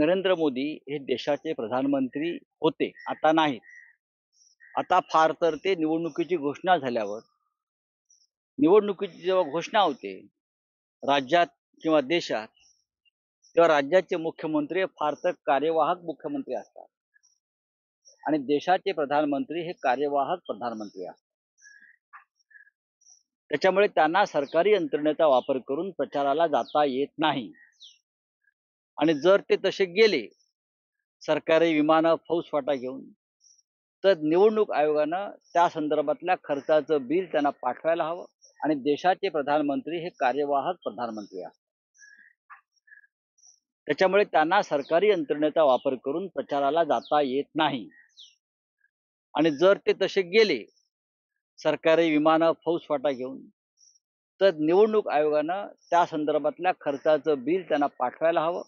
नरेंद्र मोदी हे देशाचे प्रधानमंत्री होते, आता नाहीत. आता फार तर ते निवडणुकीची घोषणा झाल्यावर निवडणुकीची जेव्हा घोषणा होते राज्यात किंवा देशात, तेव्हा राज्याचे मुख्यमंत्री हे फार तर कार्यवाहक मुख्यमंत्री असतात आणि देशाचे प्रधानमंत्री हे कार्यवाहक प्रधानमंत्री असतात. त्याच्यामुळे त्यांना सरकारी यंत्रणेचा वापर करून प्रचाराला जाता येत नाही. आणि जर ते तसे गेले सरकारी विमानं, फौजफाटा घेऊन, तर निवडणूक आयोगानं त्या संदर्भातल्या खर्चाचं बिल त्यांना पाठवायला हवं आणि देशाचे प्रधानमंत्री हे कार्यवाहक प्रधानमंत्री असतात. त्याच्यामुळे त्यांना सरकारी यंत्रणेचा वापर करून प्रचाराला जाता येत नाही. आणि जर ते तसे गेले सरकारी विमानं, फौजफाटा घेऊन, तर निवडणूक आयोगानं त्या संदर्भातल्या खर्चाचं बिल त्यांना पाठवायला हवं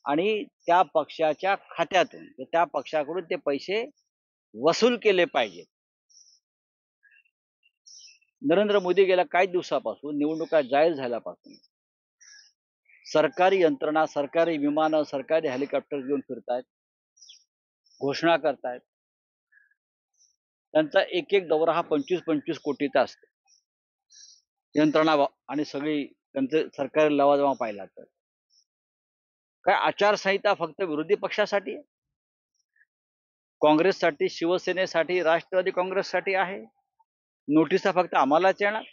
आणि त्या पक्षाच्या खात्यातून त्या पक्षाकडून ते पैसे वसूल केले पाहिजेत. नरेंद्र मोदी गेल्या काही दिवसापासून निवडणुका जाहीर झाल्यापासून सरकारी यंत्रणा, सरकारी विमानं, सरकारी हेलिकॉप्टर घेऊन फिरतायत, घोषणा करतायत. त्यांचा एक एक दौरा हा 25-25 कोटीचा असतो. यंत्रणा आणि सगळी त्यांचे सरकारी लवाजमा पाहिला तर काय आचारसंहिता फक्त विरोधी पक्षासाठी आहे? काँग्रेससाठी, शिवसेनेसाठी, राष्ट्रवादी काँग्रेससाठी आहे. नोटिसा फक्त आम्हालाच येणार.